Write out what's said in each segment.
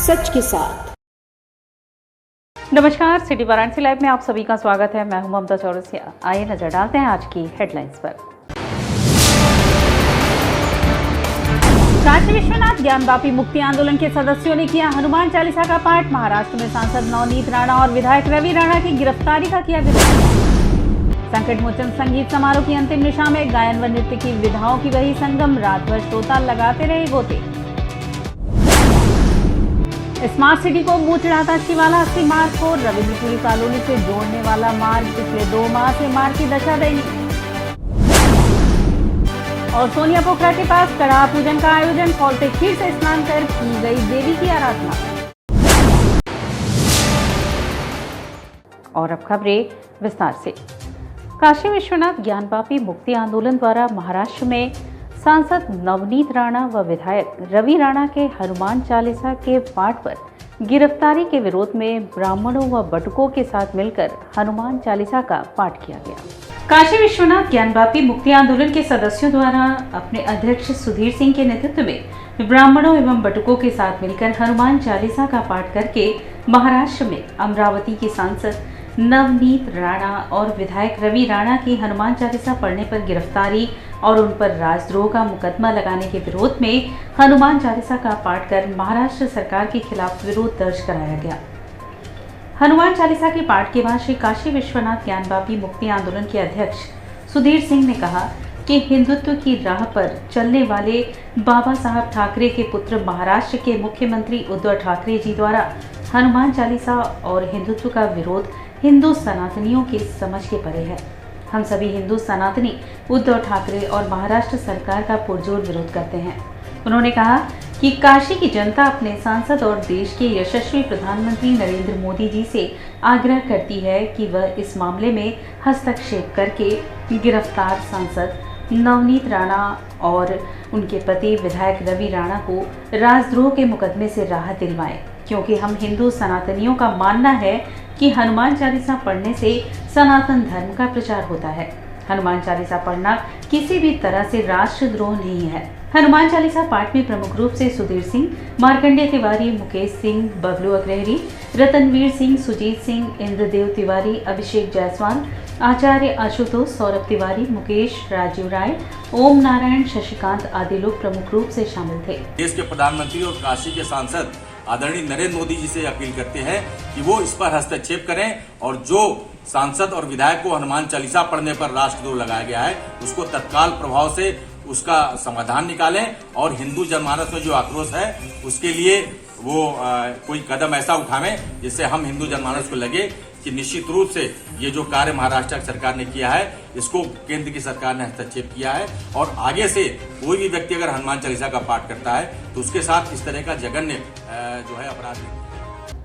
सच के साथ। नमस्कार, सिटी वाराणसी लाइव में आप सभी का स्वागत है। मैं हूं ममता चौरसिया। आइए नजर डालते हैं आज की हेडलाइंस पर। काशी विश्वनाथ ज्ञानवापी मुक्ति आंदोलन के सदस्यों ने किया हनुमान चालीसा का पाठ। महाराष्ट्र में सांसद नवनीत राणा और विधायक रवि राणा की गिरफ्तारी का किया विरोध। संकट मोचन संगीत समारोह की अंतिम निशा में गायन व नृत्य की विधाओं की वही संगम। रात भर श्रोता लगाते रहे गोते। स्मार्ट सिटी को मुंह चढ़ाता शिवाला 80 मार्ग को। रविंद्रपुरी कॉलोनी से जोड़ने वाला मार्ग पिछले 2 माह से मार्ग की दशा दयनीय। और सोनिया पोखरा के पास कड़ा पूजन का आयोजन। खौलते खीर से स्नान कर की गई देवी की आराधना। और अब खबरें विस्तार से। काशी विश्वनाथ ज्ञानवापी मुक्ति आंदोलन द्वारा महाराष्ट्र में सांसद नवनीत राणा व विधायक रवि राणा के हनुमान चालीसा के पाठ पर गिरफ्तारी के विरोध में ब्राह्मणों व बटुकों के साथ मिलकर हनुमान चालीसा का पाठ किया गया। काशी विश्वनाथ ज्ञानवापी मुक्ति आंदोलन के सदस्यों द्वारा अपने अध्यक्ष सुधीर सिंह के नेतृत्व में ब्राह्मणों एवं बटुकों के साथ मिलकर हनुमान चालीसा का पाठ करके महाराष्ट्र में अमरावती के सांसद नवनीत राणा और विधायक रवि राणा की हनुमान चालीसा पढ़ने पर गिरफ्तारी और उन पर राजद्रोह का मुकदमा लगाने के विरोध में हनुमान चालीसा का पाठ कर महाराष्ट्र सरकार के खिलाफ विरोध दर्ज कराया गया। हनुमान चालीसा के पाठ के बाद श्री काशी विश्वनाथ ज्ञानवापी मुक्ति आंदोलन के अध्यक्ष सुधीर सिंह ने कहा कि हिंदुत्व की राह पर चलने वाले बाबा साहब ठाकरे के पुत्र महाराष्ट्र के मुख्यमंत्री उद्धव ठाकरे जी द्वारा हनुमान चालीसा और हिंदुत्व का विरोध हिंदू सनातनियों के समझ के परे है। हम सभी हिंदू सनातनी उद्धव ठाकरे और महाराष्ट्र सरकार का पुरजोर विरोध करते हैं। उन्होंने कहा कि काशी की जनता अपने सांसद और देश के यशस्वी प्रधानमंत्री नरेंद्र मोदी जी से आग्रह करती है कि वह इस मामले में हस्तक्षेप करके गिरफ्तार सांसद नवनीत राणा और उनके पति विधायक रवि राणा को राजद्रोह के मुकदमे से राहत दिलवाएं, क्योंकि हम हिंदू सनातनियों का मानना है कि हनुमान चालीसा पढ़ने से सनातन धर्म का प्रचार होता है। हनुमान चालीसा पढ़ना किसी भी तरह से राष्ट्रद्रोह नहीं है। हनुमान चालीसा पाठ में प्रमुख रूप से सुधीर सिंह, मार्कंडेय तिवारी, मुकेश सिंह, बबलू अग्रहरी, रतनवीर सिंह, सुजीत सिंह, इंद्रदेव तिवारी, अभिषेक जायसवाल, आचार्य आशुतोष, सौरभ तिवारी, मुकेश, राजीव राय, ओम नारायण, शशिकांत आदि लोग प्रमुख रूप से शामिल थे। देश के प्रधानमंत्री और काशी के सांसद आदरणीय नरेंद्र मोदी जी से अपील करते हैं कि वो इस पर हस्तक्षेप करें और जो सांसद और विधायक को हनुमान चालीसा पढ़ने पर राष्ट्रद्रोह लगाया गया है उसको तत्काल प्रभाव से उसका समाधान निकालें और हिंदू जनमानस में जो आक्रोश है उसके लिए वो कोई कदम ऐसा उठावें जिससे हम हिंदू जनमानस को लगे कि निश्चित रूप से ये जो कार्य महाराष्ट्र सरकार ने किया है इसको केंद्र की सरकार ने हस्तक्षेप किया है और आगे से कोई भी व्यक्ति अगर हनुमान चालीसा का पाठ करता है तो उसके साथ इस तरह का जघन्य जो है अपराध।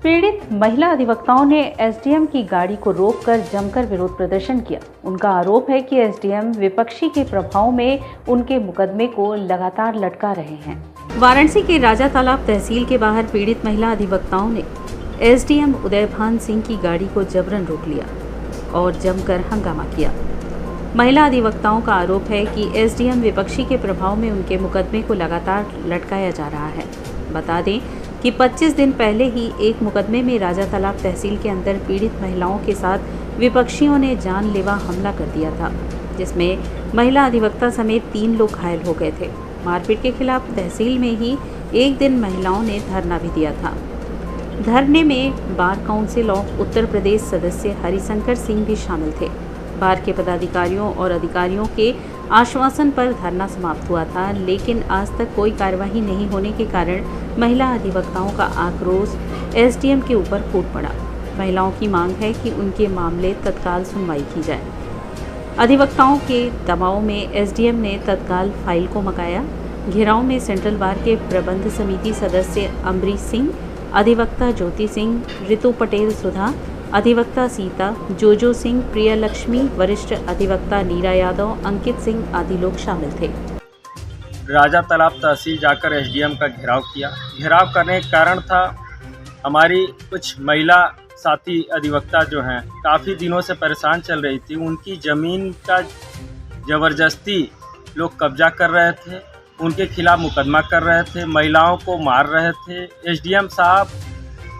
पीड़ित महिला अधिवक्ताओं ने एसडीएम की गाड़ी को रोककर जमकर विरोध प्रदर्शन किया। उनका आरोप है कि एसडीएम विपक्षी के प्रभाव में उनके मुकदमे को लगातार लटका रहे हैं। वाराणसी के राजा तालाब तहसील के बाहर पीड़ित महिला अधिवक्ताओं ने एसडीएम उदयभान सिंह की गाड़ी को जबरन रोक लिया और जमकर हंगामा किया। महिला अधिवक्ताओं का आरोप है कि एसडीएम विपक्षी के प्रभाव में उनके मुकदमे को लगातार लटकाया जा रहा है। बता दें कि 25 दिन पहले ही एक मुकदमे में राजा तालाब तहसील के अंदर पीड़ित महिलाओं के साथ विपक्षियों ने जानलेवा हमला कर दिया था, जिसमें महिला अधिवक्ता समेत 3 लोग घायल हो गए थे। मारपीट के खिलाफ तहसील में ही एक दिन महिलाओं ने धरना भी दिया था। धरने में bar council of Uttar Pradesh सदस्य हरिशंकर सिंह भी शामिल थे। बार के पदाधिकारियों और अधिकारियों के आश्वासन पर धरना समाप्त हुआ था, लेकिन आज तक कोई कार्यवाही नहीं होने के कारण महिला अधिवक्ताओं का आक्रोश एसडीएम के ऊपर फूट पड़ा। महिलाओं की मांग है कि उनके मामले तत्काल सुनवाई की जाए। अधिवक्ताओं के दबाव में एसडीएम ने तत्काल फाइल को मंगाया। घेराव में सेंट्रल बार के प्रबंध समिति सदस्य अमरीश सिंह, अधिवक्ता ज्योति सिंह, ऋतु पटेल सुधा, अधिवक्ता सीता, जोजो सिंह, प्रिया लक्ष्मी, वरिष्ठ अधिवक्ता नीरा यादव, अंकित सिंह आदि लोग शामिल थे। राजा तालाब तहसील जाकर एसडीएम का घेराव किया। घेराव करने का कारण था हमारी कुछ महिला साथी अधिवक्ता जो हैं काफ़ी दिनों से परेशान चल रही थी। उनकी ज़मीन का ज़बरदस्ती लोग कब्जा कर रहे थे उनके खिलाफ मुकदमा कर रहे थे, महिलाओं को मार रहे थे। एसडीएम साहब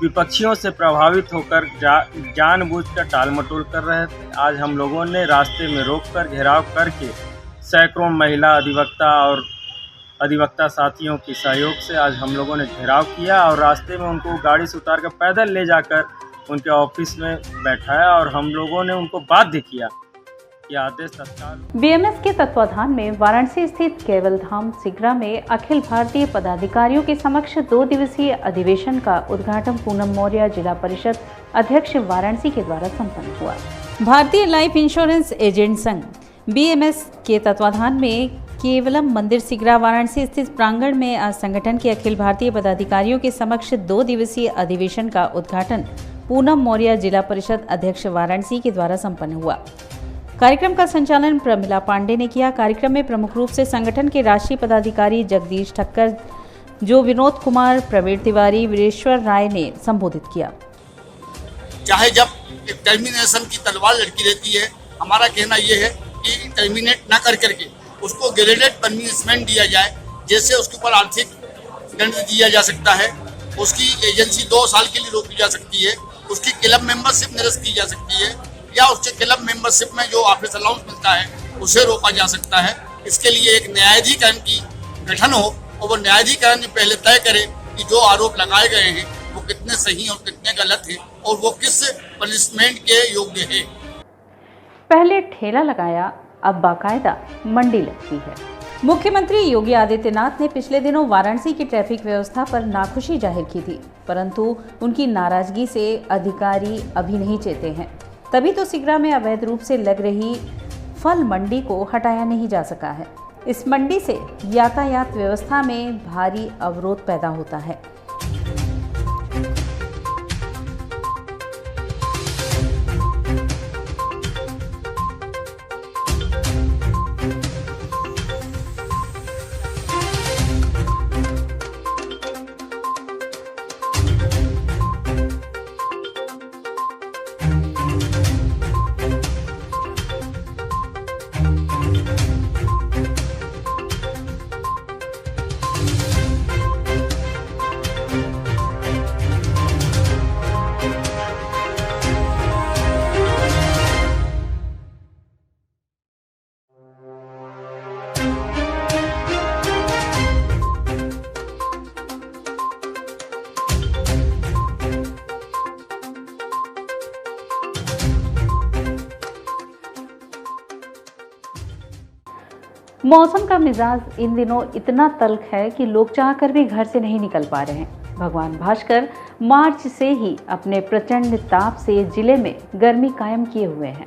विपक्षियों से प्रभावित होकर जानबूझकर टालमटोल कर रहे थे। आज हम लोगों ने रास्ते में रोककर घेराव करके सैकड़ों महिला अधिवक्ता और अधिवक्ता साथियों के सहयोग से आज हम लोगों ने घेराव किया और रास्ते में उनको गाड़ी से उतार कर पैदल ले जाकर उनके ऑफिस में बैठाया और हम लोगों ने उनको बाध्य किया कि आदेश तत्काल। बीएमएस के तत्वाधान में वाराणसी स्थित केवल धाम सिगरा में अखिल भारतीय पदाधिकारियों के समक्ष 2 दिवसीय अधिवेशन का उद्घाटन पूनम मौर्य जिला परिषद अध्यक्ष वाराणसी के द्वारा संपन्न हुआ। भारतीय लाइफ इंश्योरेंस एजेंट संघ बीएमएस के तत्वाधान में केवलम मंदिर सिगरा वाराणसी स्थित प्रांगण में आज संगठन के अखिल भारतीय पदाधिकारियों के समक्ष 2 दिवसीय अधिवेशन का उद्घाटन पूनम मौर्य जिला परिषद अध्यक्ष वाराणसी के द्वारा संपन्न हुआ। कार्यक्रम का संचालन प्रमिला पांडे ने किया। कार्यक्रम में प्रमुख रूप से संगठन के राष्ट्रीय पदाधिकारी जगदीश ठक्कर, जो विनोद कुमार, प्रवीण तिवारी, वीरेश्वर राय ने संबोधित किया। चाहे जब टर्मिनेशन की तलवार लटकी रहती है, हमारा कहना यह है कि टर्मिनेट न कर करके उसको ग्रेडेड पनिशमेंट दिया जाए, जैसे उसके ऊपर आर्थिक दंड दिया जा सकता है, उसकी एजेंसी 2 साल के लिए रोकी जा सकती है, उसकी क्लब मेंबरशिप निरस्त की जा सकती है, या उसके क्लब मेंबरशिप में जो ऑफिस अलाउंस मिलता है उसे रोका जा सकता है। इसके लिए एक न्यायाधिकरण की गठन हो और वो न्यायाधिकरण पहले तय करे कि जो आरोप लगाए गए हैं वो कितने सही और कितने गलत हैं और वो किस पनिशमेंट के योग्य है। पहले ठेला लगाया, अब बाकायदा मंडी लगती है। मुख्यमंत्री योगी आदित्यनाथ ने पिछले दिनों वाराणसी की ट्रैफिक व्यवस्था पर नाखुशी जाहिर की थी, परंतु उनकी नाराजगी से अधिकारी अभी नहीं चेते हैं। तभी तो सिगरा में अवैध रूप से लग रही फल मंडी को हटाया नहीं जा सका है। इस मंडी से यातायात व्यवस्था में भारी अवरोध पैदा होता है। मौसम का मिजाज इन दिनों इतना तल्ख है कि लोग चाहकर भी घर से नहीं निकल पा रहे हैं। भगवान भास्कर मार्च से ही अपने प्रचंड ताप से जिले में गर्मी कायम किए हुए हैं।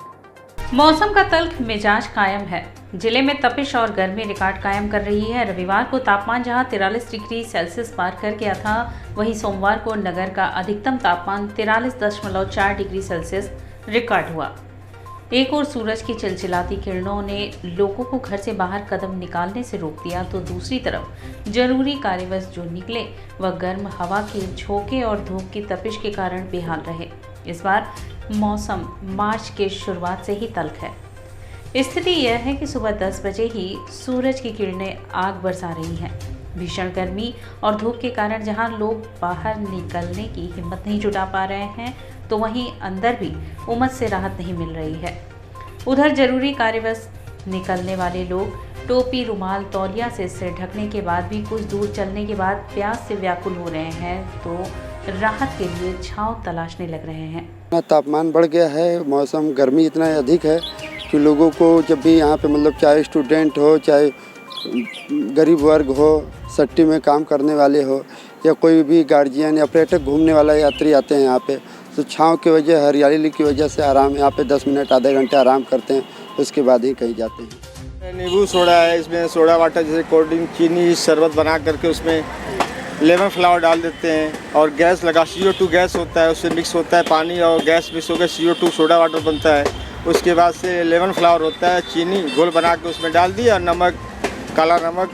मौसम का तल्ख मिजाज कायम है। जिले में तपिश और गर्मी रिकॉर्ड कायम कर रही है। रविवार को तापमान जहां 43 डिग्री सेल्सियस पार कर गया था, वहीं सोमवार को नगर का अधिकतम तापमान 43.4 डिग्री सेल्सियस रिकॉर्ड हुआ। एक और सूरज की चिलचिलाती किरणों ने लोगों को घर से बाहर कदम निकालने से रोक दिया, तो दूसरी तरफ जरूरी कार्यवश जो निकले वह गर्म हवा के झोंके और धूप की तपिश के कारण बेहाल रहे। इस बार मौसम मार्च के शुरुआत से ही तल्ख है। स्थिति यह है कि सुबह 10 बजे ही सूरज की किरणें आग बरसा रही हैं। भीषण गर्मी और धूप के कारण जहां लोग बाहर निकलने की हिम्मत नहीं जुटा पा रहे हैं, तो वहीं अंदर भी उमस से राहत नहीं मिल रही है। उधर जरूरी कार्यवश निकलने वाले लोग टोपी, रुमाल, तौलिया से सिर ढकने के बाद भी कुछ दूर चलने के बाद प्यास से व्याकुल हो रहे हैं, तो राहत के लिए छांव तलाशने लग रहे हैं। तापमान बढ़ गया है, मौसम गर्मी इतना अधिक है कि लोगों को जब भी यहाँ पे मतलब चाहे स्टूडेंट हो, चाहे गरीब वर्ग हो, सट्टी में काम करने वाले हो, या कोई भी गार्जियन या पर्यटक घूमने वाला यात्री आते हैं यहाँ पे, तो छाँव की वजह, हरियाली की वजह से आराम यहाँ पे 10 मिनट आधे घंटे आराम करते हैं, उसके बाद ही कहीं जाते हैं। नींबू सोडा है, इसमें सोडा वाटर जैसे कोल्ड ड्रिंक, चीनी, शरबत बना करके उसमें लेमन फ्लावर डाल देते हैं और गैस लगा, CO2 गैस होता है, उससे मिक्स होता है पानी और गैस मिक्स होकर CO2 सोडा वाटर बनता है। उसके बाद से लेमन फ्लावर होता है, चीनी घोल बना के उसमें डाल दिया और नमक, काला नमक,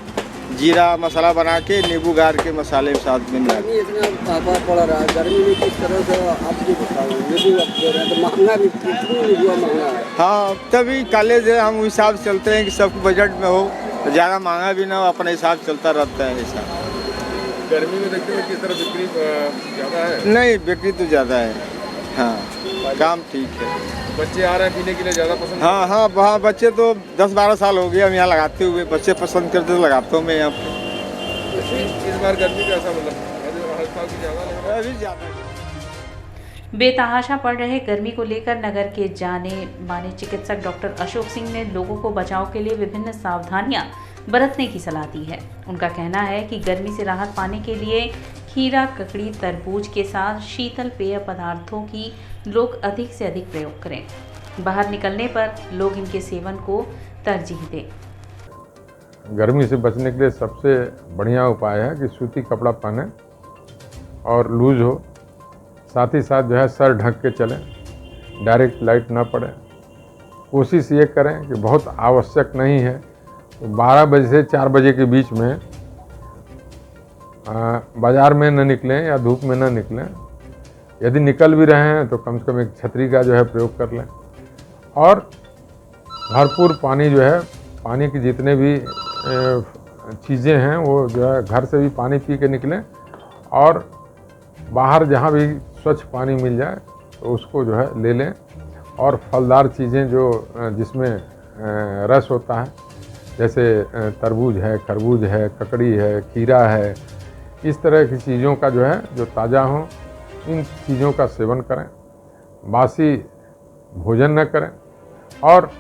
जीरा मसाला बना के नींबू गार के मसाले के साथ में मिला। इतना पड़ रहा है गर्मी में, किस तरह से आप जो बताओ, नींबू आप दे रहे हैं तो महंगा भी, कितनी नींबू महंगा है। हाँ, तभी कॉलेज है, हम हिसाब से चलते हैं कि सब बजट में हो। तो ज़्यादा महंगा भी ना हो, अपने हिसाब चलता रहता है ऐसा। गर्मी में देखते हैं किस तरह बिक्री ज़्यादा है? नहीं, बिक्री तो ज़्यादा है। हाँ, काम ठीक है। बच्चे आ रहे हैं पीने के लिए, ज़्यादा पसंद? हाँ हाँ, वहाँ बच्चे तो 10-12 साल हो गए हम यहाँ लगाते हुए, बच्चे पसंद करते तो लगाता हूँ मैं यहाँ पे। इस बार गर्मी कैसा, मतलब हर साल की ज़्यादा लग रहा है? अभी ज़्यादा है। बेतहाशा पड़ रहे गर्मी को लेकर नगर के जाने माने चिकित्सक डॉक्टर अशोक सिंह ने लोगों को बचाव के लिए विभिन्न सावधानियां बरतने की सलाह दी है। उनका कहना है कि गर्मी से राहत पाने के लिए खीरा, ककड़ी, तरबूज के साथ शीतल पेय पदार्थों की लोग अधिक से अधिक प्रयोग करें। बाहर निकलने पर लोग इनके सेवन को तरजीह दें। गर्मी से बचने के लिए सबसे बढ़िया उपाय है कि सूती कपड़ा पहने और लूज हो, साथ ही साथ जो है सर ढक के चलें, डायरेक्ट लाइट ना पड़े। कोशिश ये करें कि बहुत आवश्यक नहीं है तो 12 बजे से 4 बजे के बीच में बाज़ार में न निकलें या धूप में न निकलें। यदि निकल भी रहे हैं तो कम से कम एक छतरी का जो है प्रयोग कर लें और भरपूर पानी जो है, पानी की जितने भी चीज़ें हैं वो जो है घर से भी पानी पी के निकलें और बाहर जहाँ भी स्वच्छ पानी मिल जाए तो उसको जो है ले लें। और फलदार चीज़ें जो जिसमें रस होता है, जैसे तरबूज है, खरबूज है, ककड़ी है, खीरा है, इस तरह की चीज़ों का जो है जो ताज़ा हो, इन चीज़ों का सेवन करें। बासी भोजन न करें और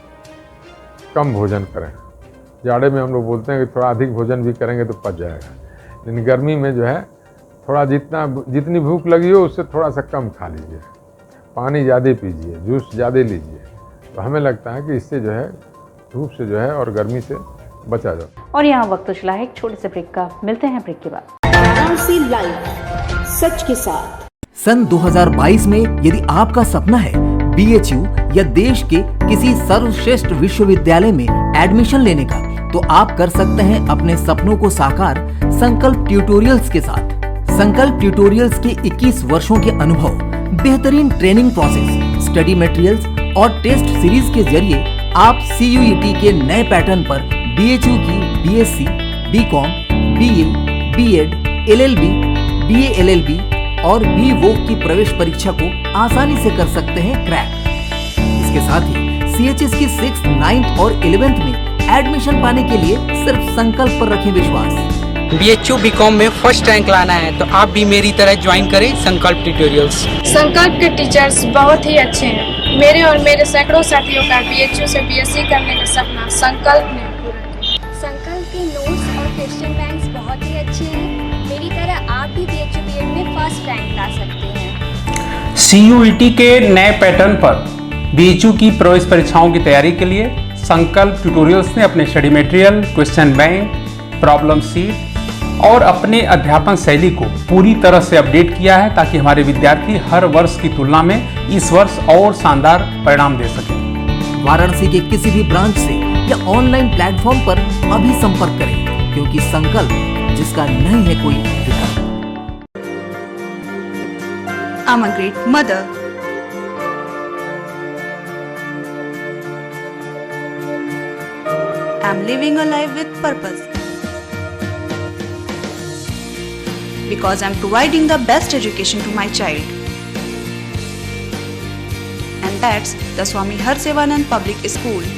कम भोजन करें। जाड़े में हम लोग बोलते हैं कि थोड़ा अधिक भोजन भी करेंगे तो पच जाएगा, लेकिन गर्मी में जो है थोड़ा जितनी भूख लगी हो उससे थोड़ा सा कम खा लीजिए, पानी ज़्यादा पीजिए, जूस ज़्यादा लीजिए। तो हमें लगता है कि इससे जो है धूप से जो है और गर्मी से बचा जाए। और यहाँ वक्त चला है एक छोटे से ब्रेक का, मिलते हैं ब्रेक के बाद। वाराणसी लाइव सच के साथ। सन 2022 में यदि आपका सपना है BHU या देश के किसी सर्वश्रेष्ठ विश्वविद्यालय में एडमिशन लेने का, तो आप कर सकते हैं अपने सपनों को साकार संकल्प ट्यूटोरियल्स के साथ। संकल्प ट्यूटोरियल्स के 21 वर्षों के अनुभव, बेहतरीन ट्रेनिंग प्रोसेस, स्टडी मटेरियल्स और टेस्ट सीरीज के जरिए आप CUET के नए पैटर्न पर BHU की BSc, BCom, BA, B.Ed, LLB, BA LLB और BVoc की प्रवेश परीक्षा को आसानी से कर सकते हैं क्रैक। इसके साथ ही CHS की 6th, 9th और 11th में एडमिशन पाने के लिए सिर्फ संकल्प पर रखें विश्वास। BHU BCom में फर्स्ट रैंक लाना है तो आप भी मेरी तरह ज्वाइन करें संकल्प ट्यूटोरियल्स। संकल्प के टीचर्स बहुत ही अच्छे हैं। मेरे और मेरे सैकड़ों साथियों का BHU से BSc करने का सपना संकल्प ने पूरा किया। संकल्प के नोट्स और क्वेश्चन बैंक्स बहुत ही अच्छे हैं। मेरी तरह आप भी BHU B.Ed में फर्स्ट रैंक ला सकते हैं। CUET के नए पैटर्न पर BHU की प्रवेश परीक्षाओं की तैयारी के लिए संकल्प ट्यूटोरियल्स ने अपने study material, question bank, problem seat और अपने अध्यापन शैली को पूरी तरह से अपडेट किया है ताकि हमारे विद्यार्थी हर वर्ष की तुलना में इस वर्ष और शानदार परिणाम दे सकें। वाराणसी के किसी भी ब्रांच से या ऑनलाइन प्लेटफॉर्म पर अभी संपर्क करें, क्योंकि संकल्प जिसका नहीं है कोई विकल्प। I'm a great mother. I'm living a life with purpose. Because I'm providing the best education to my child. And that's the Swami Harsevanand Public School.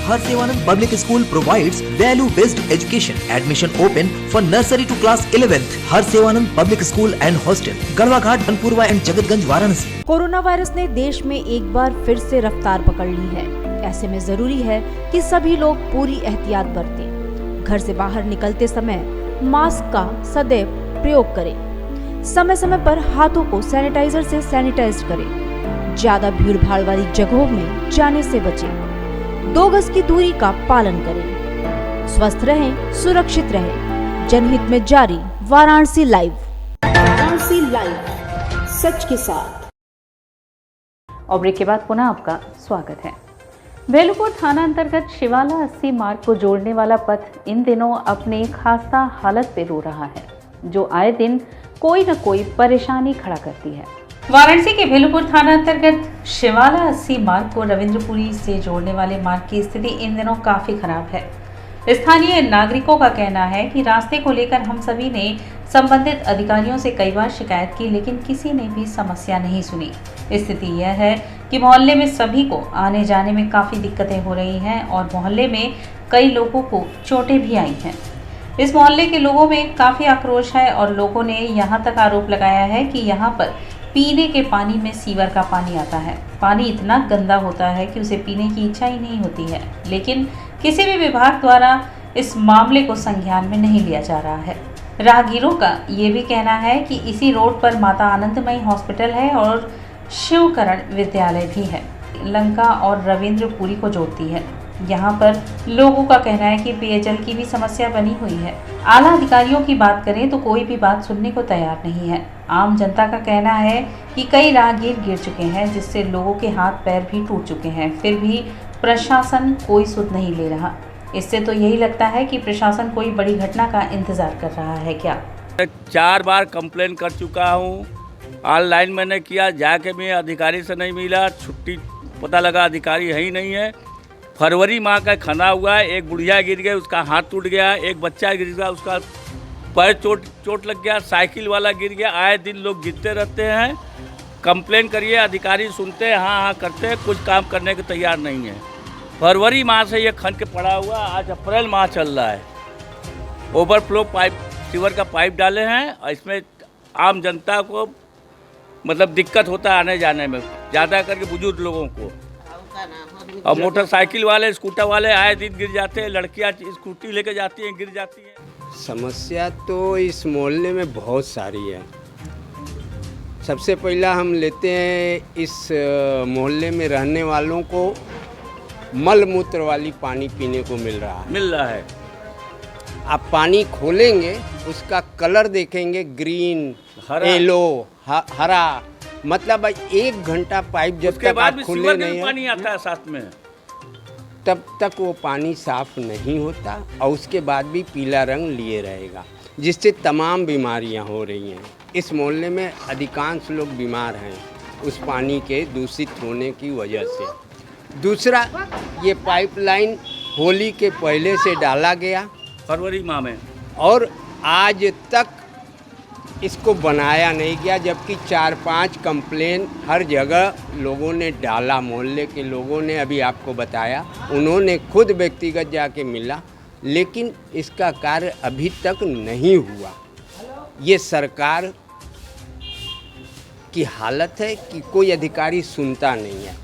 Harsevanand Public School provides value-based education. Admission open for nursery to class 11th. Harsevanand Public School and Hostel, Garhwa Ghat, Banpurwa and Jagatganj, Varanasi. Corona virus ने देश में एक बार फिर से रफ्तार पकड़ ली है। ऐसे में जरूरी है कि सभी लोग पूरी एहतियात बरतें। घर से बाहर निकलते समय मास्क का सदैव प्रयोग करें। समय समय पर हाथों को सैनिटाइजर से सैनिटाइज करें। ज्यादा भीड़ भाड़ वाली जगहों में जाने से बचें। 2 गज की दूरी का पालन करें। स्वस्थ रहें, सुरक्षित रहें। जनहित में जारी वाराणसी लाइव। वाराणसी लाइव सच के साथ। और ब्रेक के बाद पुनः आपका स्वागत है। भेलूपुर थाना अंतर्गत शिवाला 80 मार्ग को जोड़ने वाला पथ इन दिनों अपनी खास्ता हालत पे रो रहा है, जो आए दिन कोई न कोई परेशानी खड़ा करती है। वाराणसी के भेलुपुर थाना अंतर्गत शिवाला 80 मार्ग को रविंद्रपुरी से जोड़ने वाले मार्ग की स्थिति इन दिनों काफी खराब है। स्थानीय नागरिकों का कहना है कि रास्ते को लेकर हम सभी ने संबंधित अधिकारियों से कई बार शिकायत की, लेकिन किसी ने भी समस्या नहीं सुनी। स्थिति यह है कि मोहल्ले में सभी को आने जाने में काफी दिक्कतें हो रही हैं और मोहल्ले में कई लोगों को चोटें भी आई हैं। इस मोहल्ले के लोगों में काफी आक्रोश है और लोगों ने यहां तक आरोप लगाया है कि यहां पर पीने के पानी में सीवर का पानी आता है। पानी इतना गंदा होता है कि उसे पीने की इच्छा ही नहीं होती है, लेकिन किसी भी विभाग द्वारा इस मामले को संज्ञान में नहीं लिया जा रहा है। राहगीरों का ये भी कहना है कि इसी रोड पर माता आनंदमयी हॉस्पिटल है और शिवकरण विद्यालय भी है, लंका और रविंद्रपुरी को जोड़ती है। यहाँ पर लोगों का कहना है कि पेयजल की भी समस्या बनी हुई है। आला अधिकारियों की बात करें तो कोई भी बात सुनने को तैयार नहीं है। आम जनता का कहना है कि कई राहगीर गिर चुके हैं, जिससे लोगों के हाथ पैर भी टूट चुके हैं, फिर भी प्रशासन कोई सुध नहीं ले रहा। इससे तो यही लगता है कि प्रशासन कोई बड़ी घटना का इंतजार कर रहा है क्या। 4 बार कंप्लेन कर चुका हूँ, ऑनलाइन मैंने किया, जाके मैं अधिकारी से नहीं मिला, छुट्टी पता लगा अधिकारी है ही नहीं है। फरवरी माह का खाना हुआ है, एक बुढ़िया गिर गई, उसका हाथ टूट गया, एक बच्चा गिर गया, उसका पैर चोट लग गया, साइकिल वाला गिर गया। आए दिन लोग गिरते रहते हैं। कंप्लेन करिए, अधिकारी सुनते हैं, हाँ करते हैं, कुछ काम करने के तैयार नहीं है। फरवरी माह से ये खन के पड़ा हुआ, आज अप्रैल माह चल रहा है। ओवरफ्लो पाइप, सीवर का पाइप डाले हैं और इसमें आम जनता को मतलब दिक्कत होता है आने जाने में, ज़्यादा करके बुजुर्ग लोगों को। और मोटरसाइकिल वाले, स्कूटर वाले आए दिन गिर जाते हैं, लड़कियां स्कूटी लेके जाती हैं, गिर जाती हैं। समस्या तो इस मोहल्ले में बहुत सारी है। सबसे पहला हम लेते हैं, इस मोहल्ले में रहने वालों को मल मूत्र वाली पानी पीने को मिल रहा है। आप पानी खोलेंगे, उसका कलर देखेंगे, ग्रीन, येलो, हरा, मतलब 1 घंटा पाइप जब तक आप खुले नहीं पानी आता है साथ में, तब तक वो पानी साफ नहीं होता और उसके बाद भी पीला रंग लिए रहेगा, जिससे तमाम बीमारियां हो रही हैं। इस मोहल्ले में अधिकांश लोग बीमार हैं उस पानी के दूषित होने की वजह से। दूसरा, ये पाइपलाइन होली के पहले से डाला गया फरवरी माह में, और आज तक इसको बनाया नहीं गया, जबकि 4-5 कंप्लेन हर जगह लोगों ने डाला। मोहल्ले के लोगों ने, अभी आपको बताया, उन्होंने खुद व्यक्तिगत जाके मिला, लेकिन इसका कार्य अभी तक नहीं हुआ। ये सरकार की हालत है कि कोई अधिकारी सुनता नहीं है।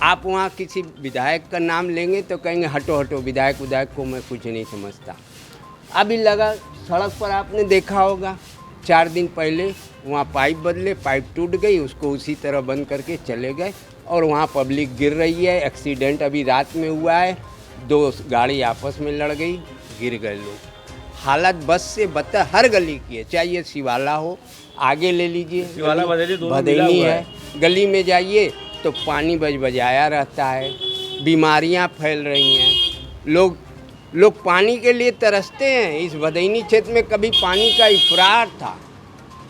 आप वहाँ किसी विधायक का नाम लेंगे तो कहेंगे हटो हटो, विधायक को मैं कुछ नहीं समझता। अभी लगा सड़क पर आपने देखा होगा, 4 दिन पहले वहाँ पाइप बदले, पाइप टूट गई, उसको उसी तरह बंद करके चले गए और वहाँ पब्लिक गिर रही है। एक्सीडेंट अभी रात में हुआ है, 2 गाड़ी आपस में लड़ गई, गिर गए लोग। हालत बस से बदतर हर गली की है, चाहे ये शिवाला हो, आगे ले लीजिए, शिवाला भदैनी है, गली में जाइए तो पानी बजबजाया रहता है, बीमारियाँ फैल रही हैं। लोग पानी के लिए तरसते हैं। इस भदैनी क्षेत्र में कभी पानी का इफरार था,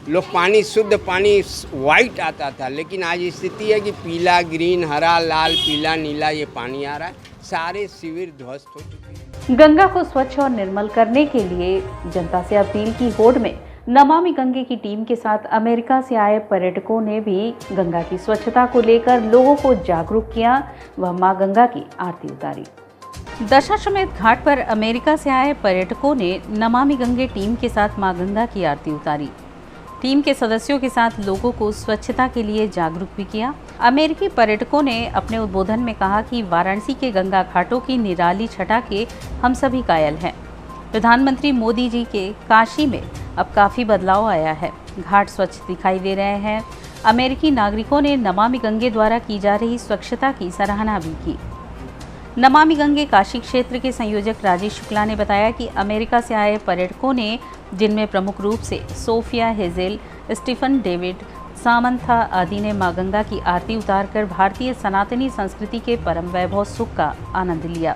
लोग पानी, शुद्ध पानी वाइट आता था, लेकिन आज स्थिति है कि पीला, ग्रीन, हरा, लाल, पीला, नीला ये पानी आ रहा है। सारे शिविर ध्वस्त हो चुके हैं। गंगा को स्वच्छ और निर्मल करने के लिए जनता से अपील की होड़ में नमामि गंगे की टीम के साथ अमेरिका से आए पर्यटकों ने भी गंगा की स्वच्छता को लेकर लोगों को जागरूक किया व मां गंगा की आरती उतारी। दशाश्वमेध घाट पर अमेरिका से आए पर्यटकों ने नमामि गंगे टीम के साथ मां गंगा की आरती उतारी। टीम के सदस्यों के साथ लोगों को स्वच्छता के लिए जागरूक भी किया। अमेरिकी पर्यटकों ने अपने उद्बोधन में कहा कि वाराणसी के गंगा घाटों की निराली छटा के हम सभी कायल हैं। प्रधानमंत्री मोदी जी के काशी में अब काफ़ी बदलाव आया है, घाट स्वच्छ दिखाई दे रहे हैं। अमेरिकी नागरिकों ने नमामि गंगे द्वारा की जा रही स्वच्छता की सराहना भी की। नमामि गंगे काशी क्षेत्र के संयोजक राजेश शुक्ला ने बताया कि अमेरिका से आए पर्यटकों ने, जिनमें प्रमुख रूप से Sophia Hazel, Stephen David, Samantha आदि ने मां गंगा की आरती उतारकर भारतीय सनातनी संस्कृति के परम वैभव सुख का आनंद लिया।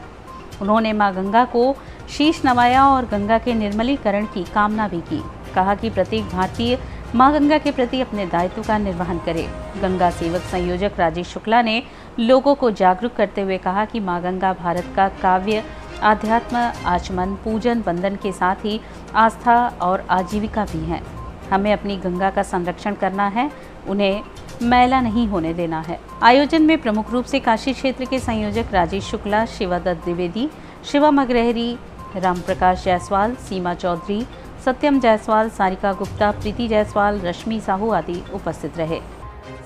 उन्होंने मां गंगा को शीश नवाया और गंगा के निर्मलीकरण की कामना भी की। कहा कि प्रत्येक भारतीय मां गंगा के प्रति अपने दायित्व का निर्वहन करें। गंगा सेवक संयोजक राजेश शुक्ला ने लोगों को जागरूक करते हुए कहा कि मां गंगा भारत का काव्य, आध्यात्म, आचमन, पूजन, वंदन के साथ ही आस्था और आजीविका भी हैं। हमें अपनी गंगा का संरक्षण करना है, उन्हें मैला नहीं होने देना है। आयोजन में प्रमुख रूप से काशी क्षेत्र के संयोजक राजेश शुक्ला, शिवादत्त द्विवेदी, शिवम अग्रहरी, रामप्रकाश जायसवाल, सीमा चौधरी, सत्यम जायसवाल, सारिका गुप्ता, प्रीति जायसवाल, रश्मि साहू आदि उपस्थित रहे।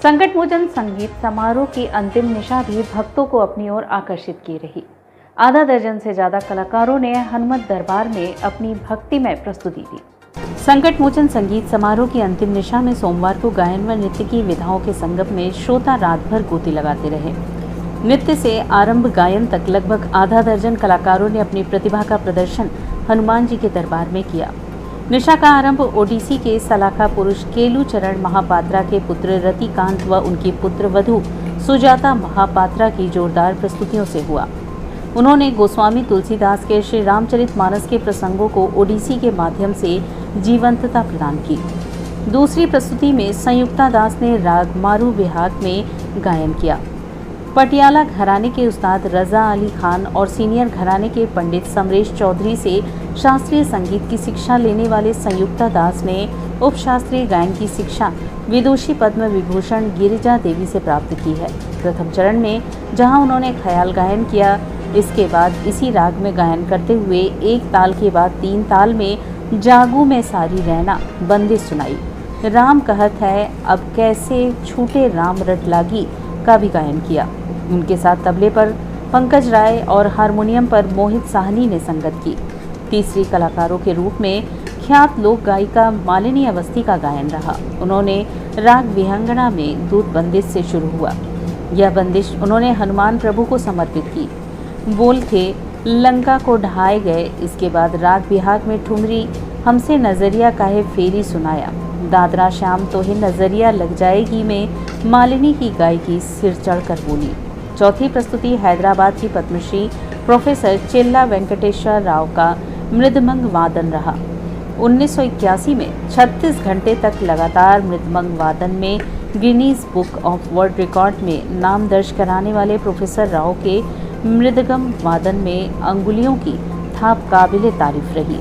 संकट मोचन संगीत समारोह की अंतिम निशा भी भक्तों को अपनी ओर आकर्षित की रही। आधा दर्जन से ज्यादा कलाकारों ने हनुमत दरबार में अपनी भक्तिमय प्रस्तुति दी। संकट मोचन संगीत समारोह की अंतिम निशा में सोमवार को गायन व नृत्य की विधाओं के संगम में श्रोता रात भर गोती लगाते रहे। नृत्य से आरंभ गायन तक लगभग आधा दर्जन कलाकारों ने अपनी प्रतिभा का प्रदर्शन हनुमान जी के दरबार में किया। निशा का आरंभ ओडिसी के सलाखा पुरुष केलू चरण महापात्रा के पुत्र रतिकांत व उनकी पुत्र वधू सुजाता महापात्रा की जोरदार प्रस्तुतियों से हुआ। उन्होंने गोस्वामी तुलसीदास के श्री रामचरितमानस के प्रसंगों को ओडिसी के माध्यम से जीवंतता प्रदान की। दूसरी प्रस्तुति में संयुक्ता दास ने राग मारू बिहाग में गायन किया। पटियाला घराने के उस्ताद रजा अली खान और सीनियर घराने के पंडित समरेश चौधरी से शास्त्रीय संगीत की शिक्षा लेने वाले संयुक्ता दास ने उपशास्त्रीय गायन की शिक्षा विदुषी पद्म विभूषण गिरिजा देवी से प्राप्त की है। प्रथम चरण में जहां उन्होंने ख्याल गायन किया, इसके बाद इसी राग में गायन करते हुए एक ताल के बाद तीन ताल में जागू में सारी रहना बंदिश सुनाई। राम कहत है अब कैसे छूटे राम रट लागी का भी गायन किया। उनके साथ तबले पर पंकज राय और हारमोनियम पर मोहित साहनी ने संगत की। तीसरी कलाकारों के रूप में ख्यात लोक गायिका मालिनी अवस्थी का गायन रहा। उन्होंने राग विहंगना में दूत बंदिश से शुरू हुआ। यह बंदिश उन्होंने हनुमान प्रभु को समर्पित की। बोल थे लंका को ढहाए गए। इसके बाद राग बिहाग में ठुमरी हमसे नजरिया काहे फेरी सुनाया। दादरा श्याम तो ही नजरिया लग जाएगी में मालिनी की गायकी सिर चढ़कर बोली। चौथी प्रस्तुति हैदराबाद की पद्मश्री प्रोफेसर चेल्ला वेंकटेश्वर राव का मृदंग वादन रहा। 1981 में 36 घंटे तक लगातार मृदंग वादन में Guinness book of world record में नाम दर्ज कराने वाले प्रोफेसर राव के मृदंगम वादन में अंगुलियों की थाप काबिले तारीफ रही।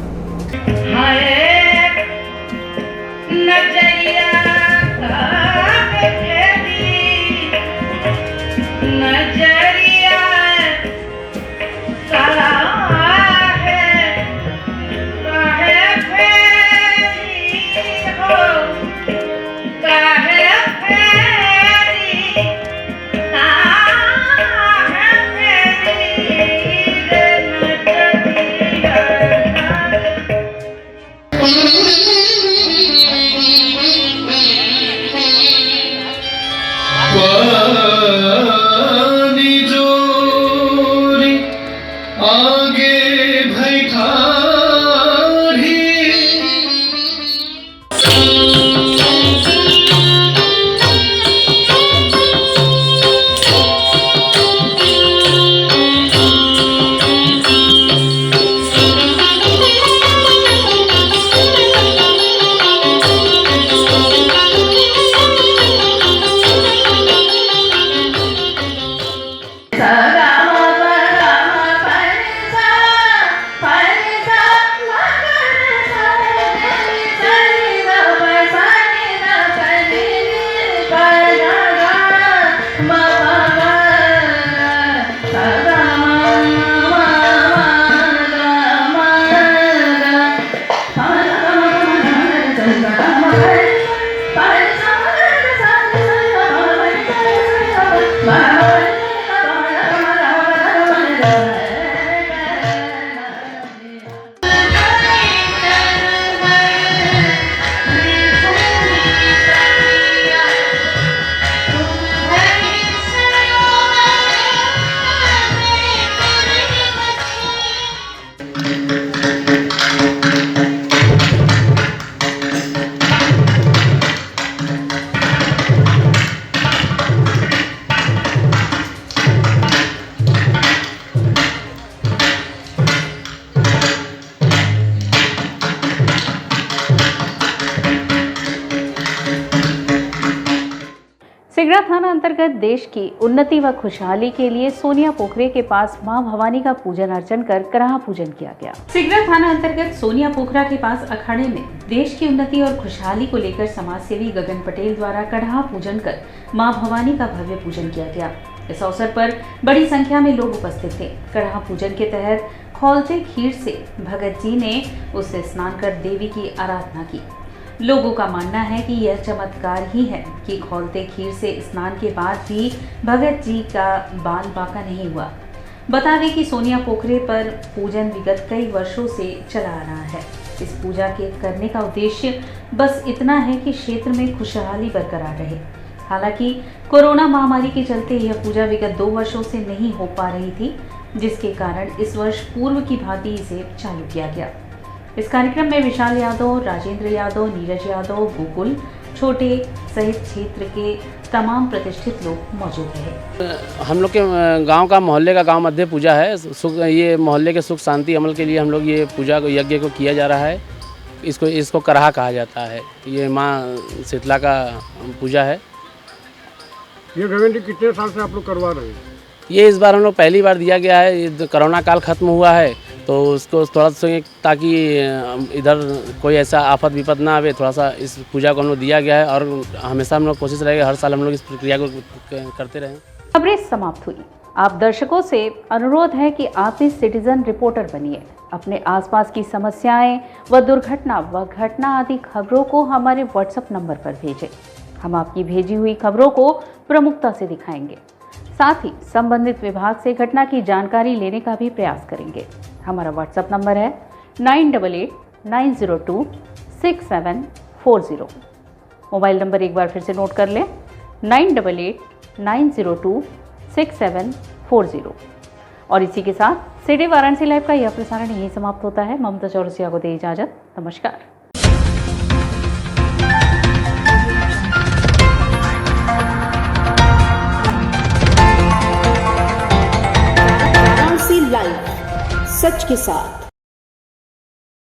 सिगरा थाना अंतर्गत देश की उन्नति व खुशहाली के लिए सोनिया पोखरे के पास मां भवानी का पूजन अर्चन कर कराहा पूजन किया गया। सिगरा थाना अंतर्गत सोनिया पोखरा के पास अखाड़े में देश की उन्नति और खुशहाली को लेकर समाज सेवी गगन पटेल द्वारा कड़ाहा पूजन कर मां भवानी का भव्य पूजन किया गया। इस अवसर पर बड़ी संख्या में लोग उपस्थित थे। कड़ाहा पूजन के तहत खौलते खीर से भगत जी ने उससे स्नान कर देवी की आराधना की। लोगों का मानना है कि यह चमत्कार ही है कि खौलते खीर से स्नान के बाद भी भगत जी का बाल बांका नहीं हुआ। बता दें कि सोनिया पोखरे पर पूजन विगत कई वर्षों से चला आ रहा है। इस पूजा के करने का उद्देश्य बस इतना है कि क्षेत्र में खुशहाली बरकरार रहे। हालांकि कोरोना महामारी के चलते यह पूजा विगत 2 वर्षों से नहीं हो पा रही थी, जिसके कारण इस वर्ष पूर्व की भांति इसे चालू किया गया। इस कार्यक्रम में विशाल यादव, राजेंद्र यादव, नीरज यादव, गोकुल छोटे सहित क्षेत्र के तमाम प्रतिष्ठित लोग मौजूद रहे। हम लोग के गांव का मोहल्ले का गांव मध्य पूजा है। ये मोहल्ले के सुख शांति अमल के लिए हम लोग ये पूजा को यज्ञ को किया जा रहा है। इसको कराहा कहा जाता है। ये माँ शीतला का पूजा है। ये गगन जी कितने साल से आप लोग करवा रहे हैं? ये इस बार हम लोग पहली बार दिया गया है। कोरोना काल खत्म हुआ है तो उसको थोड़ा सा ताकि इधर कोई ऐसा आफत विपद ना आवे, थोड़ा सा इस पूजा को हम लोग दिया गया है और हमेशा हम लोग कोशिश रहेगी हर साल हम लोग इस प्रक्रिया को करते रहें। खबरें समाप्त हुई। आप दर्शकों से अनुरोध है कि आप भी सिटीजन रिपोर्टर बनिए। अपने आसपास की समस्याएं व दुर्घटना व घटना आदि खबरों को हमारे व्हाट्सएप नंबर पर भेजें। हम आपकी भेजी हुई खबरों को प्रमुखता से दिखाएंगे। साथ ही संबंधित विभाग से घटना की जानकारी लेने का भी प्रयास करेंगे। हमारा व्हाट्सएप नंबर है 9889026740। मोबाइल नंबर एक बार फिर से नोट कर लें, 9889026740। और इसी के साथ सिटी वाराणसी लाइव का यह प्रसारण यहीं समाप्त होता है। ममता चौरसिया को दे इजाजत। नमस्कार। लाइव सच के साथ।